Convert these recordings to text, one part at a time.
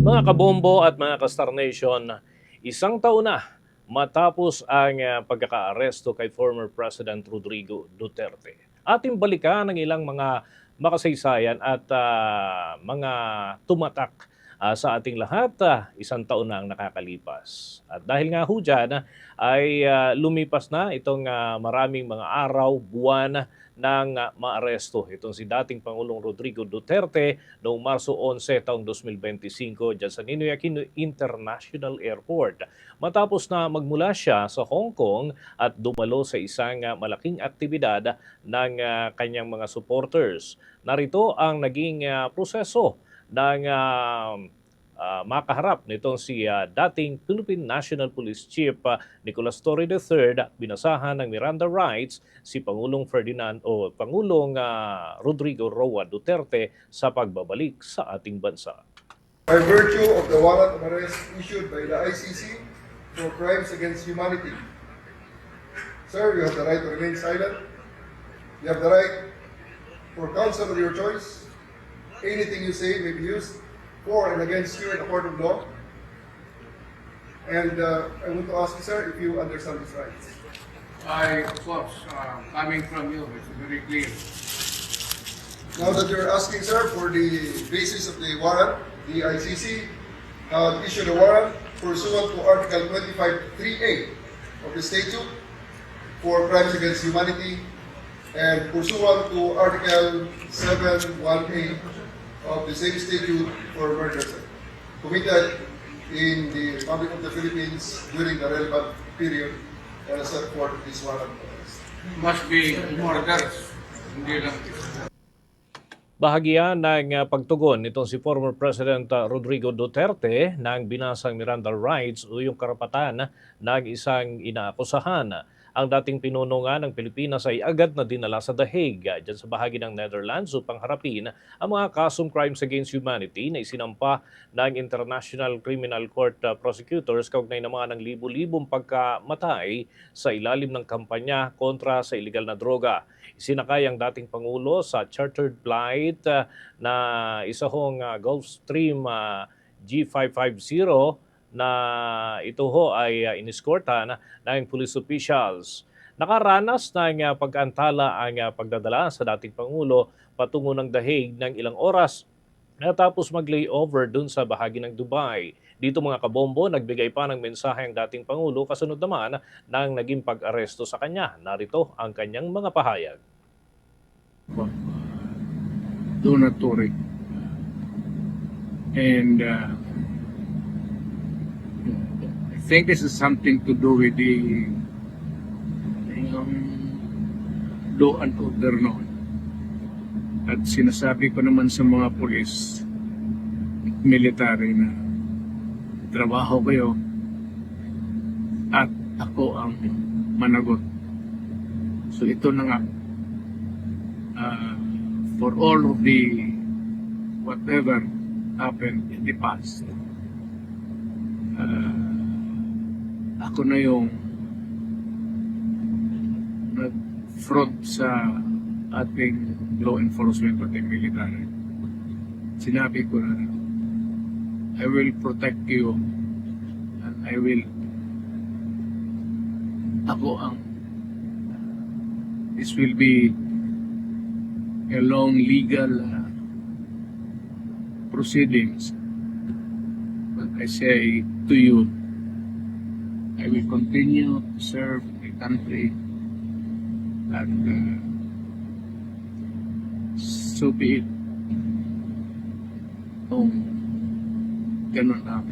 Mga kabombo at mga ka-Star Nation, isang taon na matapos ang pagkakaaresto kay former President Rodrigo Duterte. Ating balikan ang ilang mga makasaysayan at mga tumatak sa ating lahat. Isang taon na ang nakakalipas. At dahil nga ho dyan, ay lumipas na itong maraming mga araw, buwan ng maaresto. Itong si dating Pangulong Rodrigo Duterte noong Marso 11 taong 2025 dyan sa Ninoy Aquino International Airport. Matapos na magmula siya sa Hong Kong at dumalo sa isang malaking aktibidad ng kanyang mga supporters. Narito ang naging proseso ng makaharap nitong si dating Philippine National Police Chief Nicolas Torre III, binasahan ng Miranda rights si Pangulong Rodrigo Roa Duterte sa pagbabalik sa ating bansa. By virtue of the warrant of arrest issued by the ICC for crimes against humanity. Sir, you have the right to remain silent. You have the right for counsel of your choice. Anything you say may be used for and against you in a court of law. And I want to ask you, sir, if you understand these rights. Of course, coming from you, it's very clear. Now that you're asking, sir, for the basis of the warrant, the ICC issued a warrant pursuant to Article 25(3)(a) of the statute for crimes against humanity and pursuant to Article 7(1)(a) of the same statute for murder, sir, committed in the Republic of the Philippines during the relevant period and set forth this warrant. Must be murders, hindi lang isa. Bahagyan ng pagtugon nitong si former President Rodrigo Duterte nang binasang Miranda rights o yung karapatan ng isang inaakusahan. Ang dating pinuno nga ng Pilipinas ay agad na dinala sa The Hague dyan sa bahagi ng Netherlands upang harapin ang mga kasong crimes against humanity na isinampa ng International Criminal Court prosecutors kaugnay na mga ng libu-libong pagkamatay sa ilalim ng kampanya kontra sa iligal na droga. Isinakay ang dating Pangulo sa chartered flight na isa hong Gulfstream G550 na ito ho ay iniskortan ng police officials. Nakaranas ng pag-antala ang pagdadala sa dating Pangulo patungo ng The Hague ng ilang oras natapos mag-layover dun sa bahagi ng Dubai. Dito mga kabombo, nagbigay pa ng mensahe ang dating Pangulo kasunod naman ng naging pag-aresto sa kanya. Narito ang kanyang mga pahayag. Donatory. And I think this is something to do with the law and order noon. At sinasabi ko naman sa mga pulis, military na trabaho kayo at ako ang managot. So ito na nga, for all of the whatever happened in the past, ako na yung nag-front sa ating law enforcement at military. Sinabi ko na, I will protect you and I will, this will be a long legal proceedings. But I say to you, I will continue to serve the country and so be it. Ganun lang.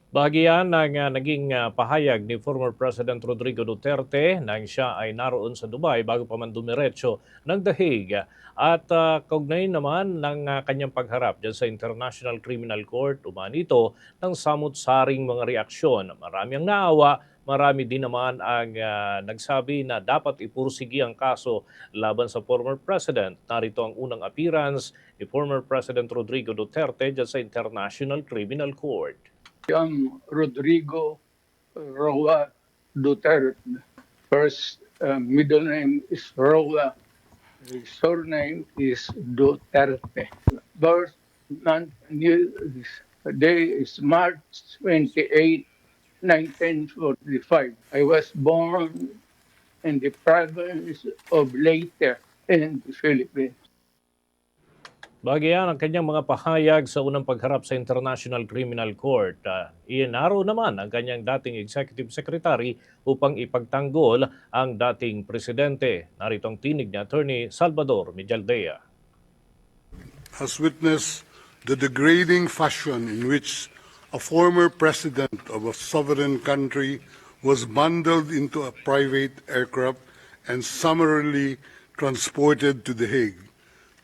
Bahagyan ng naging pahayag ni former President Rodrigo Duterte nang siya ay naroon sa Dubai bago pa man dumiretso ng The Hague. At kaugnay naman ng kanyang pagharap dyan sa International Criminal Court, umanito ng samut-saring mga reaksyon. Marami ang naawa, marami din naman ang nagsabi na dapat ipursigi ang kaso laban sa former President. Narito ang unang appearance ni former President Rodrigo Duterte dyan sa International Criminal Court. Young Rodrigo Roa Duterte. First middle name is Roa. His surname is Duterte. Birth The day is March 28, 1945. I was born in the province of Leyte in the Philippines. Bagay yan ang kanyang mga pahayag sa unang pagharap sa International Criminal Court. Inaraw naman ang kanyang dating Executive Secretary upang ipagtanggol ang dating presidente. Narito ang tinig ni Attorney Salvador Mijaldea. Has witnessed the degrading fashion in which a former president of a sovereign country was bundled into a private aircraft and summarily transported to The Hague.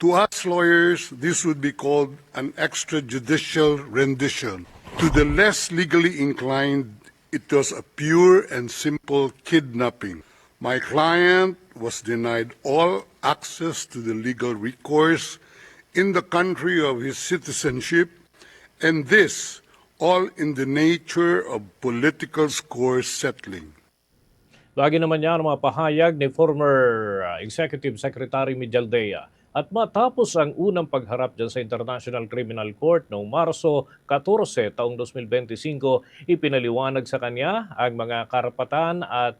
To us lawyers, this would be called an extrajudicial rendition. To the less legally inclined, it was a pure and simple kidnapping. My client was denied all access to the legal recourse in the country of his citizenship, and this all in the nature of political score settling. Lagi naman niya ang mga pahayag ni former Executive Secretary Mijaldea. At matapos ang unang pagharap dyan sa International Criminal Court noong Marso 14 taong 2025, ipinaliwanag sa kanya ang mga karapatan at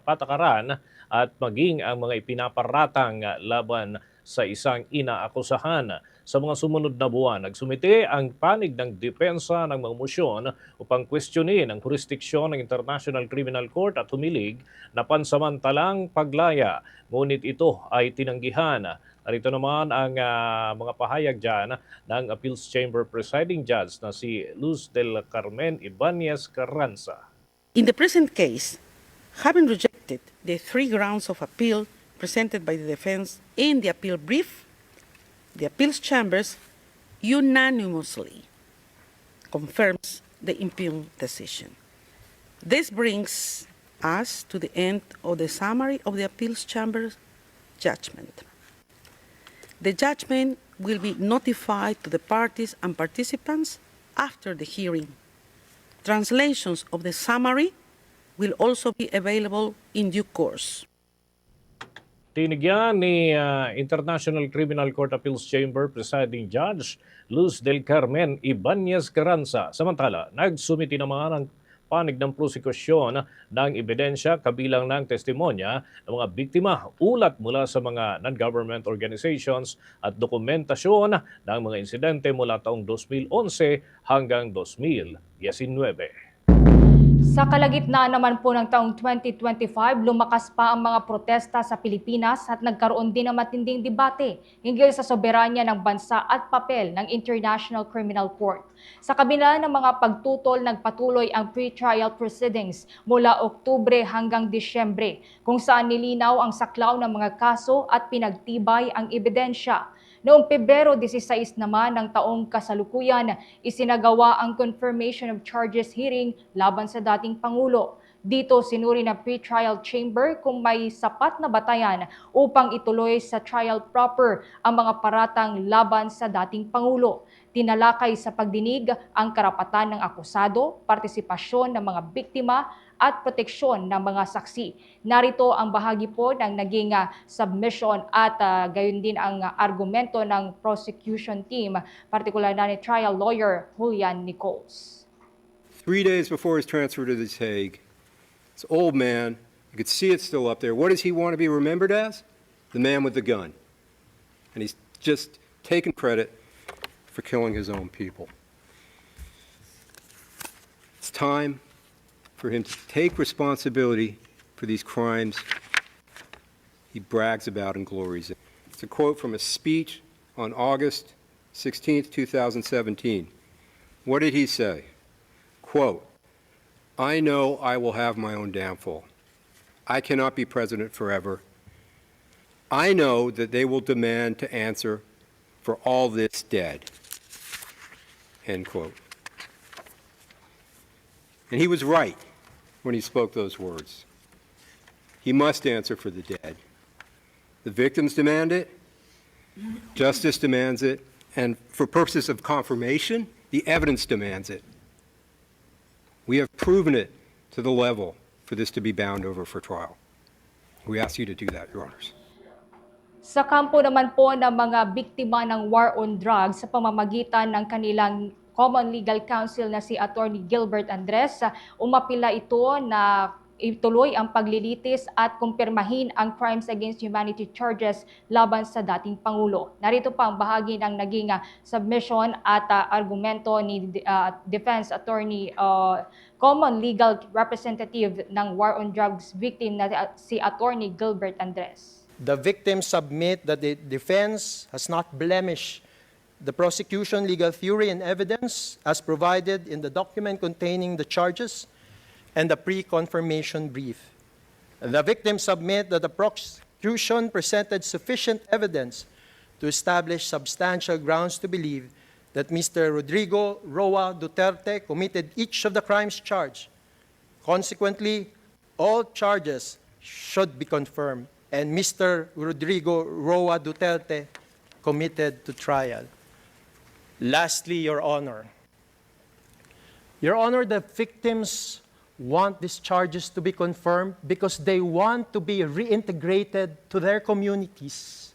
patakaran at maging ang mga ipinaparatang laban sa isang inaakusahan. Sa mga sumunod na buwan, nagsumite ang panig ng depensa ng mga mosyon upang kwestiyonin ang jurisdiksyon ng International Criminal Court at humilig na pansamantalang paglaya. Ngunit ito ay tinanggihan. Narito naman ang mga pahayag dyan ng Appeals Chamber Presiding Judge na si Luz del Carmen Ibanez Carranza. In the present case, having rejected the three grounds of appeal presented by the defense in the appeal brief, the appeals chambers unanimously confirms the impugned decision. This brings us to the end of the summary of the appeals chamber's judgment. The judgment will be notified to the parties and participants after the hearing. Translations of the summary will also be available in due course. Tinigyan ni International Criminal Court Appeals Chamber Presiding Judge Luz del Carmen Ibanez Carranza. Samantala, nagsumiti naman ang panig ng prosekusyon ng ebidensya kabilang ng testimonya ng mga biktima, ulat mula sa mga non-government organizations at dokumentasyon ng mga insidente mula taong 2011 hanggang 2019. Sa kalagitnaan naman po ng taong 2025, lumakas pa ang mga protesta sa Pilipinas at nagkaroon din ng matinding debate hinggil sa soberanya ng bansa at papel ng International Criminal Court. Sa kabila ng mga pagtutol, nagpatuloy ang pre-trial proceedings mula Oktubre hanggang Disyembre, kung saan nilinaw ang saklaw ng mga kaso at pinagtibay ang ebidensya. Noong Pebrero 16 naman ng taong kasalukuyan, isinagawa ang confirmation of charges hearing laban sa dating Pangulo. Dito sinuri ng pre-trial chamber kung may sapat na batayan upang ituloy sa trial proper ang mga paratang laban sa dating Pangulo. Tinalakay sa pagdinig ang karapatan ng akusado, partisipasyon ng mga biktima at proteksyon ng mga saksi. Narito ang bahagi po ng naging submission at gayon din ang argumento ng prosecution team, partikular na ni trial lawyer Julian Nichols. 3 days before his transfer to The Hague, this old man, you could see it still up there. What does he want to be remembered as? The man with the gun. And he's just taken credit for killing his own people. It's time for him to take responsibility for these crimes he brags about and glories in. It's a quote from a speech on August 16th, 2017. What did he say? Quote, "I know I will have my own downfall. I cannot be president forever. I know that they will demand to answer for all this dead." End quote. And he was right when he spoke those words. He must answer for the dead. The victims demand it, justice demands it, and for purposes of confirmation, the evidence demands it. We have proven it to the level for this to be bound over for trial. We ask you to do that, Your Honors. Sa kampo naman po ng mga biktima ng war on drugs sa pamamagitan ng kanilang Common Legal Counsel na si Attorney Gilbert Andres, umapila ito na ituloy ang paglilitis at kumpirmahin ang crimes against humanity charges laban sa dating Pangulo. Narito pa ang bahagi ng naging submission at argumento ni Defense Attorney Common Legal Representative ng war on drugs victim na si Attorney Gilbert Andres. The victims submit that the defense has not blemished the prosecution legal theory and evidence as provided in the document containing the charges and the pre-confirmation brief. The victims submit that the prosecution presented sufficient evidence to establish substantial grounds to believe that Mr. Rodrigo Roa Duterte committed each of the crimes charged. Consequently, all charges should be confirmed and Mr. Rodrigo Roa Duterte committed to trial. Lastly, Your Honor, the victims want these charges to be confirmed because they want to be reintegrated to their communities,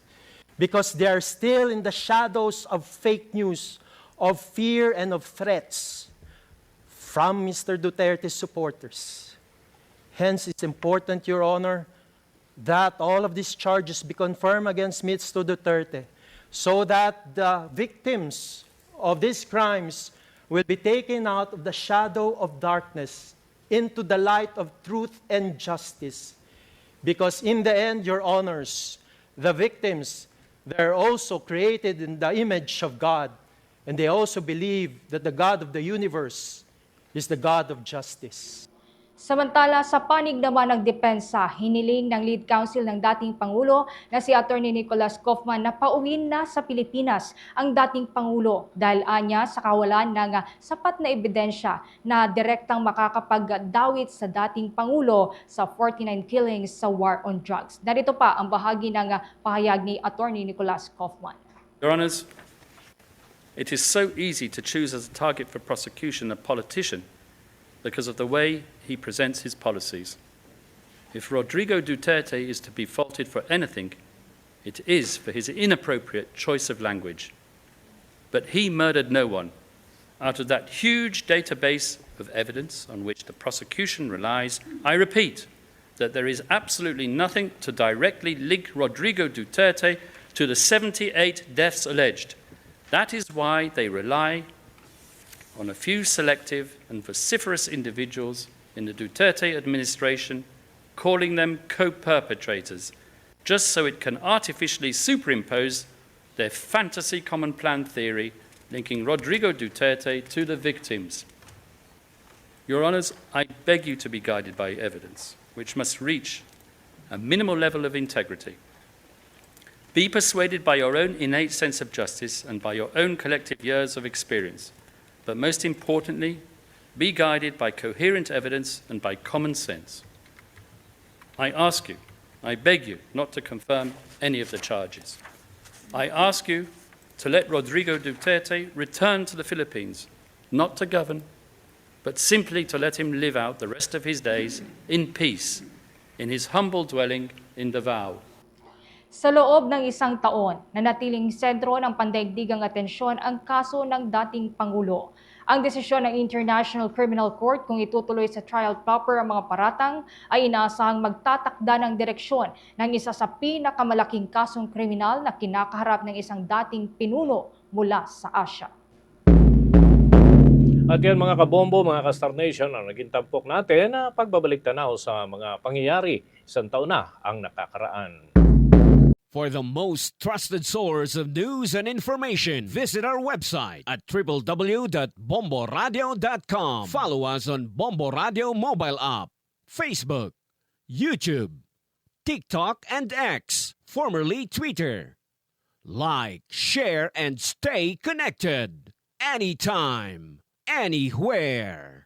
because they are still in the shadows of fake news, of fear and of threats from Mr. Duterte's supporters. Hence, it's important, Your Honor, that all of these charges be confirmed against Mr. Duterte so that the victims of these crimes will be taken out of the shadow of darkness into the light of truth and justice. Because in the end, Your Honors, the victims, they're also created in the image of God, and they also believe that the God of the universe is the God of justice. Samantala, sa panig naman ng depensa, hiniling ng lead counsel ng dating Pangulo na si Attorney Nicolas Kaufman na pauwiin na sa Pilipinas ang dating Pangulo dahil anya sa kawalan ng sapat na ebidensya na direktang makakapagdawit sa dating Pangulo sa 49 killings sa war on drugs. Narito pa ang bahagi ng pahayag ni Attorney Nicolas Kaufman. Your Honours, it is so easy to choose as a target for prosecution a politician because of the way he presents his policies. If Rodrigo Duterte is to be faulted for anything, it is for his inappropriate choice of language. But he murdered no one. Out of that huge database of evidence on which the prosecution relies, I repeat that there is absolutely nothing to directly link Rodrigo Duterte to the 78 deaths alleged. That is why they rely on a few selective and vociferous individuals in the Duterte administration, calling them co-perpetrators, just so it can artificially superimpose their fantasy common plan theory linking Rodrigo Duterte to the victims. Your Honours, I beg you to be guided by evidence, which must reach a minimal level of integrity. Be persuaded by your own innate sense of justice and by your own collective years of experience. But most importantly, be guided by coherent evidence and by common sense. I ask you, I beg you not to confirm any of the charges. I ask you to let Rodrigo Duterte return to the Philippines, not to govern, but simply to let him live out the rest of his days in peace, in his humble dwelling in Davao. Sa loob ng isang taon, nanatiling sentro ng pandaigdigang atensyon ang kaso ng dating Pangulo. Ang desisyon ng International Criminal Court kung itutuloy sa trial proper ang mga paratang ay inaasahang magtatakda ng direksyon ng isa sa pinakamalaking kasong kriminal na kinakaharap ng isang dating pinuno mula sa Asia. At yan mga kabombo, mga ka-Star Nation, ang naging tampok natin na pagbabalik tanaw sa mga pangyayari. Isang taon na ang nakakaraan. For the most trusted source of news and information, visit our website at www.bomboradio.com. Follow us on Bombo Radio mobile app, Facebook, YouTube, TikTok, and X, formerly Twitter. Like, share, and stay connected. Anytime, anywhere.